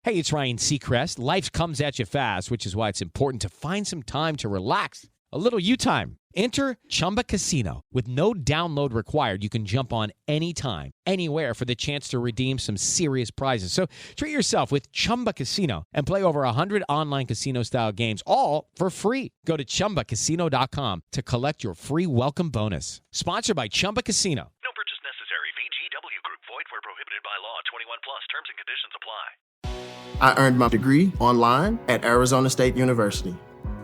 Hey, it's Ryan Seacrest. Life comes at you fast, which is why it's important to find some time to relax. A little you time. Enter Chumba Casino. With no download required, you can jump on anytime, anywhere for the chance to redeem some serious prizes. So treat yourself with Chumba Casino and play over 100 online casino-style games, all for free. Go to ChumbaCasino.com to collect your free welcome bonus. Sponsored by Chumba Casino. No purchase necessary. VGW Group. Void where prohibited by law. 21 plus. Terms and conditions apply. I earned my degree online at Arizona State University.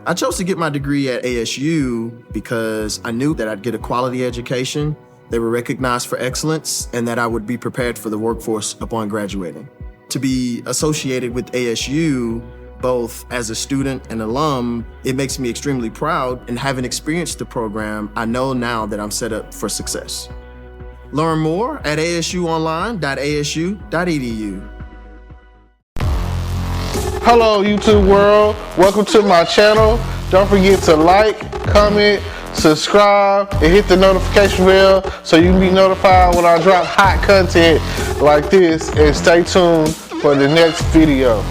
I chose to get my degree at ASU because I knew that I'd get a quality education, they were recognized for excellence, and that I would be prepared for the workforce upon graduating. To be associated with ASU, both as a student and alum, it makes me extremely proud, and having experienced the program, I know now that I'm set up for success. Learn more at asuonline.asu.edu. Hello, YouTube world. Welcome to my channel. Don't forget to like, comment, subscribe, and hit the notification bell so you can be notified when I drop hot content like this. And stay tuned for the next video.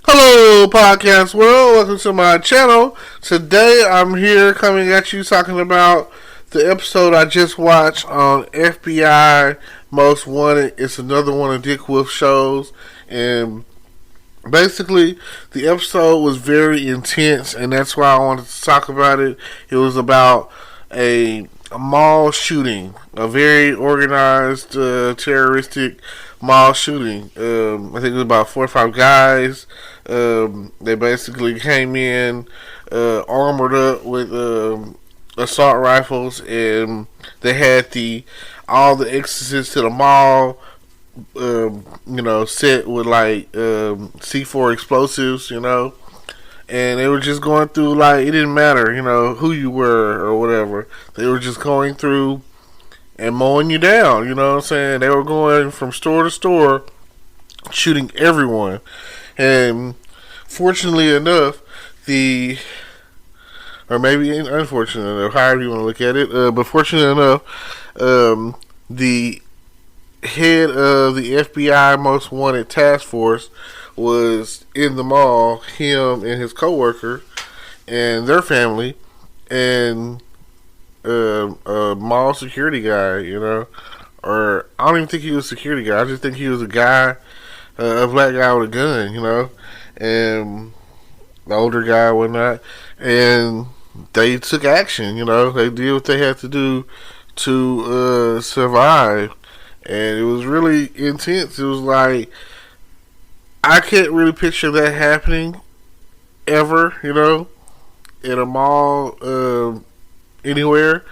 Hello, podcast world. Welcome to my channel. Today I'm here coming at you talking about the episode I just watched on FBI Most Wanted. It's another one of Twicth shows, and basically the episode was very intense, and that's why I wanted to talk about it. It was about a mall shooting, a very organized terroristic mall shooting. I think it was about 4 or 5 guys. They basically came in armored up with assault rifles, and they had all the entrances to the mall set with like C4 explosives, and they were just going through, like, it didn't matter who you were or whatever. They were just going through and mowing you down, you know what I'm saying? They were going from store to store shooting everyone. And fortunately enough, or maybe unfortunate enough, however you want to look at it, but fortunate enough, the head of the FBI Most Wanted Task Force was in the mall, him and his coworker and their family, and a mall security guy, or I don't even think he was a security guy, I just think he was a guy, a black guy with a gun, and the older guy and whatnot, and they took action, they did what they had to do to survive, and it was really intense. It was like, I can't really picture that happening ever, in a mall, anywhere,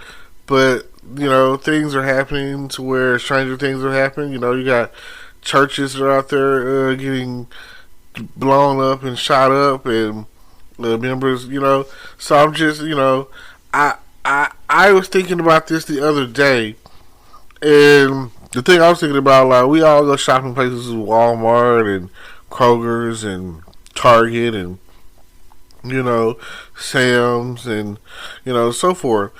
but, things are happening to where stranger things are happening. You got churches that are out there getting blown up and shot up, and members, so I'm just, I was thinking about this the other day, and the thing I was thinking about, like, we all go shopping places, Walmart and Kroger's and Target and, Sam's and, so forth,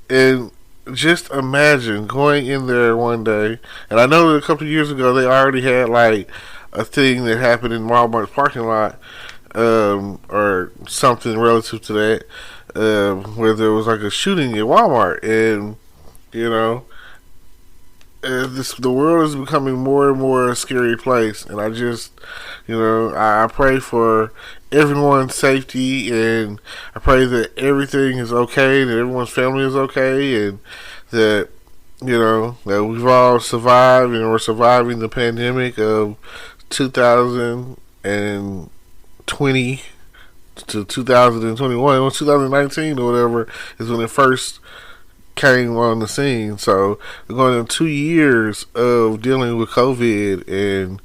and just imagine going in there one day, and I know that a couple of years ago they already had, like, a thing that happened in Walmart's parking lot, or something relative to that, where there was like a shooting at Walmart, and the world is becoming more and more a scary place, and I just, I pray for everyone's safety, and I pray that everything is okay, that everyone's family is okay, and that that we've all survived, and we're surviving the pandemic of 2020 to 2021, or 2019 or whatever is when it first came on the scene. So we're going on 2 years of dealing with COVID and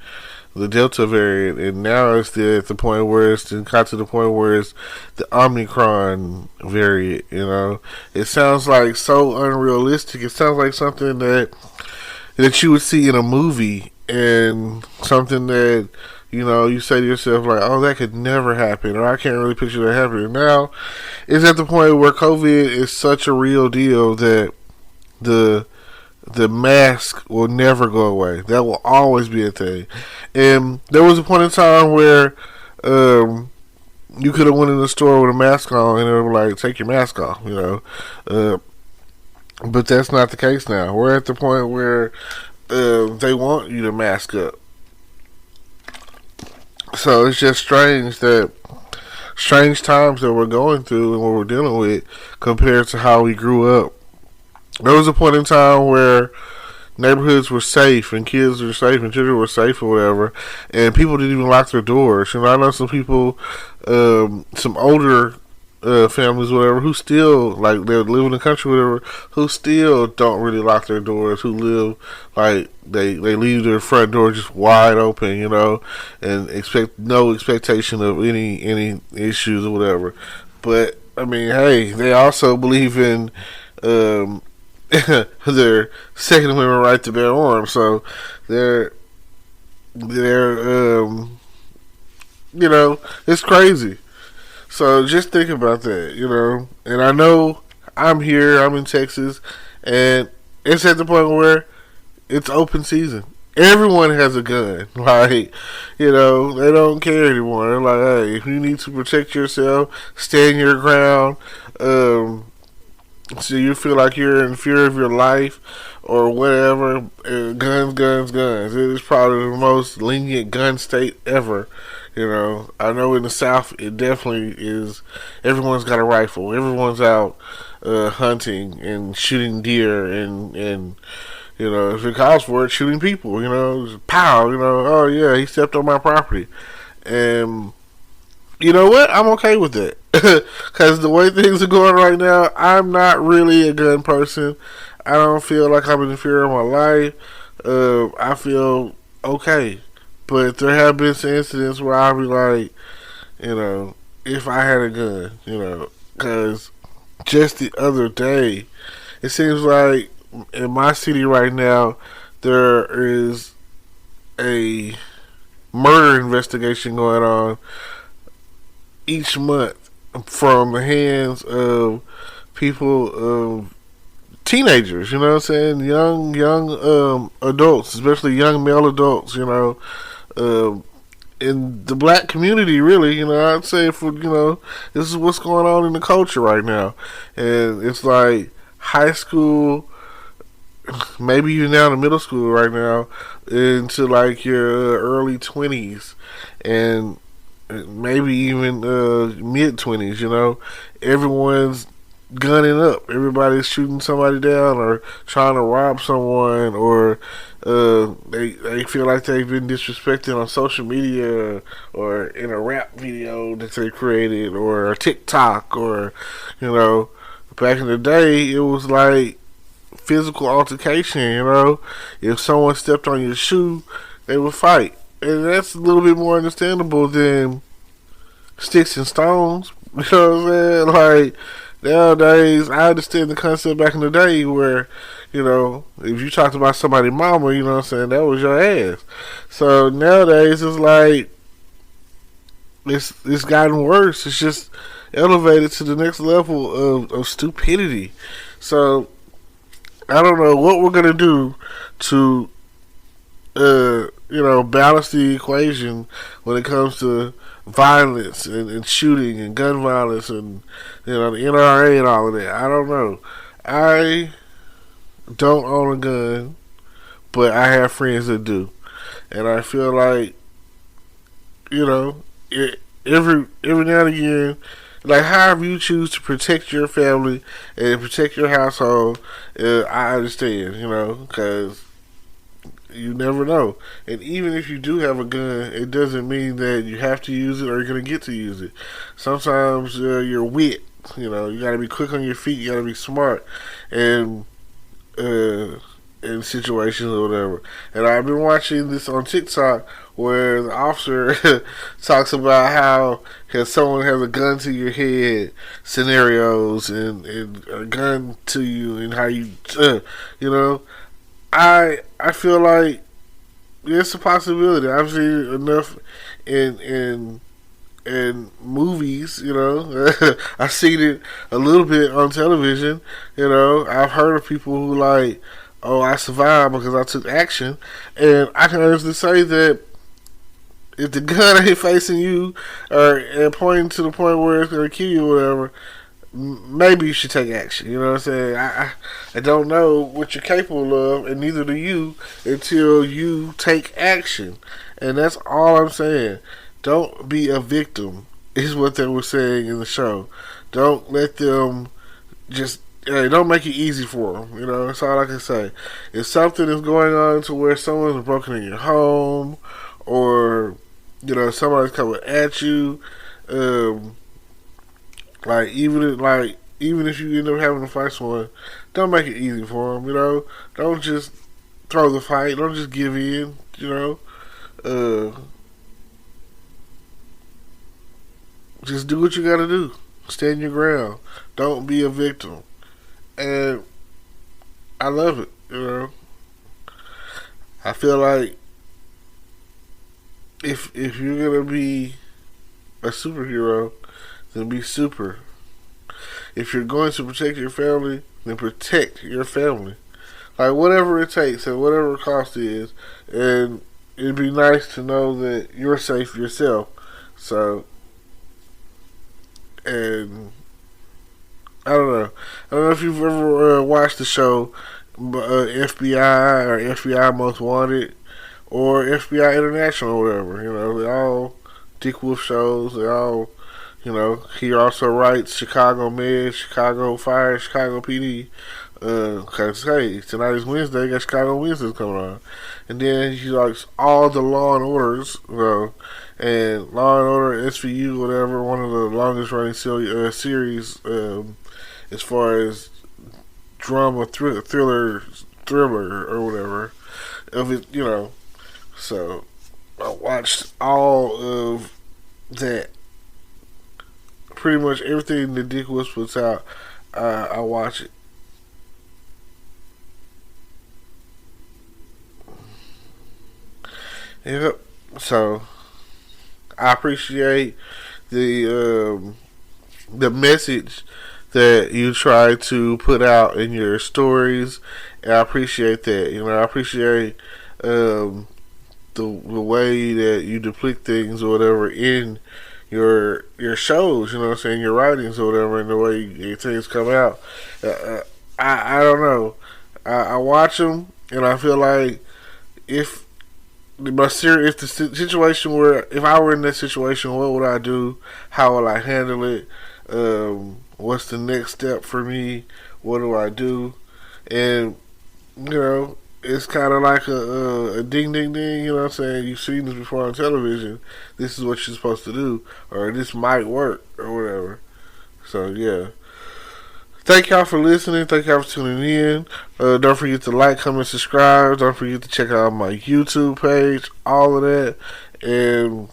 the Delta variant, and now it's at the point where it's got to the point where it's the Omicron variant. It sounds like so unrealistic. It sounds like something that you would see in a movie, and something that you say to yourself, like, oh, that could never happen, or I can't really picture that happening. Now it's at the point where COVID is such a real deal that the the mask will never go away. That will always be a thing. And there was a point in time where you could have went in the store with a mask on and they were like, take your mask off, but that's not the case now. We're at the point where they want you to mask up. So it's just strange times that we're going through and what we're dealing with compared to how we grew up. There was a point in time where neighborhoods were safe and kids were safe and children were safe or whatever, and people didn't even lock their doors. I know some people, some older families, whatever, who still, like, they live in the country, whatever, who still don't really lock their doors, who live, like, they leave their front door just wide open, and expect no expectation of any issues or whatever. But, I mean, hey, they also believe in, their Second Amendment right to bear arms, so they're it's crazy. So just think about that, and I know I'm in Texas, and it's at the point where it's open season. Everyone has a gun, like, they don't care anymore. They're like, hey, if you need to protect yourself, stand your ground, so you feel like you're in fear of your life or whatever, guns. It is probably the most lenient gun state ever. I know in the South it definitely is. Everyone's got a rifle. Everyone's out hunting and shooting deer and if it calls for it, shooting people. Pow. Oh yeah, he stepped on my property, and you know what? I'm okay with that. Because the way things are going right now, I'm not really a gun person. I don't feel like I'm in fear of my life. I feel okay. But there have been some incidents where I'll be like, if I had a gun, because just the other day, it seems like in my city right now, there is a murder investigation going on each month from the hands of people, teenagers, you know what I'm saying? Young adults, especially young male adults, in the black community, really, I'd say this is what's going on in the culture right now. And it's like high school, maybe even down to middle school right now, into like your early 20s, and maybe even mid-20s, everyone's gunning up. Everybody's shooting somebody down or trying to rob someone, or they feel like they've been disrespected on social media or in a rap video that they created or a TikTok, or, back in the day, it was like physical altercation, If someone stepped on your shoe, they would fight. And that's a little bit more understandable than sticks and stones. You know what I'm saying? Like, nowadays, I understand the concept back in the day where, if you talked about somebody's mama, you know what I'm saying, that was your ass. So nowadays, it's like, it's gotten worse. It's just elevated to the next level of stupidity. So, I don't know what we're going to do to balance the equation when it comes to violence and shooting and gun violence and, the NRA and all of that. I don't know. I don't own a gun, but I have friends that do. And I feel like, every now and again, like, however you choose to protect your family and protect your household, I understand, because you never know. And even if you do have a gun, it doesn't mean that you have to use it or you're going to get to use it. Sometimes you're wit. You got to be quick on your feet. You got to be smart. And in situations or whatever. And I've been watching this on TikTok where the officer talks about how someone has a gun to your head scenarios and a gun to you and how you, I feel like it's a possibility. I've seen enough in movies, I've seen it a little bit on television, I've heard of people who like oh, I survived because I took action. And I can honestly say that if the gun ain't facing you or pointing to the point where it's going to kill you or whatever, maybe you should take action. You know what I'm saying? I don't know what you're capable of, and neither do you until you take action. And that's all I'm saying. Don't be a victim, is what they were saying in the show. Don't let them just, don't make it easy for them. You know, that's all I can say. If something is going on to where someone's broken in your home, or, somebody's coming at you, even if you end up having to fight someone, don't make it easy for them. Don't just throw the fight. Don't just give in. Just do what you gotta do. Stand your ground. Don't be a victim. And I love it. I feel like if you're gonna be a superhero, then be super. If you're going to protect your family, then protect your family. Like, whatever it takes and whatever the cost is. And it'd be nice to know that you're safe yourself. So, and I don't know. I don't know if you've ever watched the show FBI or FBI Most Wanted or FBI International or whatever. They're all Dick Wolf shows. They're all, he also writes Chicago Med, Chicago Fire, Chicago PD. Because, hey, tonight is Wednesday, got Chicago Wednesdays coming on. And then he likes all the Law and Orders, and Law and Order, SVU, whatever, one of the longest running series as far as drama, thriller, or whatever of it, So, I watched all of that. Pretty much everything that Dick Woods puts out, I watch it. Yep. So I appreciate the message that you try to put out in your stories, and I appreciate that. I appreciate the way that you depict things or whatever in your shows. Your writings or whatever, and the way things come out. I don't know. I watch them, and I feel like if the situation if I were in that situation, what would I do? How would I handle it? What's the next step for me? What do I do? And it's kind of like a ding ding ding. You know what I'm saying? You've seen this before on television. This is what you're supposed to do, or this might work, or whatever. So yeah. Thank y'all for listening. Thank y'all for tuning in. Don't forget to like, comment, subscribe. Don't forget to check out my YouTube page. All of that. And,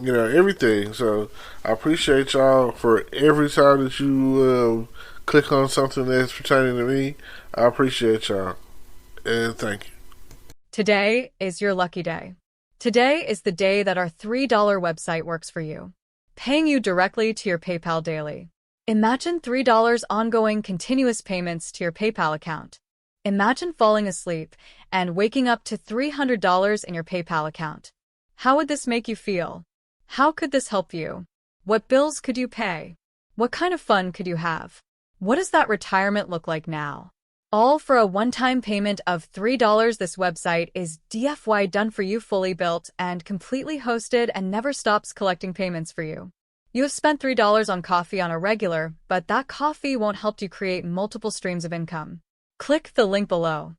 everything. So, I appreciate y'all for every time that you click on something that's pertaining to me. I appreciate y'all. And thank you. Today is your lucky day. Today is the day that our $3 website works for you, paying you directly to your PayPal daily. Imagine $3 ongoing continuous payments to your PayPal account. Imagine falling asleep and waking up to $300 in your PayPal account. How would this make you feel? How could this help you? What bills could you pay? What kind of fun could you have? What does that retirement look like now? All for a one-time payment of $3. This website is DFY done for you, fully built and completely hosted, and never stops collecting payments for you. You have spent $3 on coffee on a regular, but that coffee won't help you create multiple streams of income. Click the link below.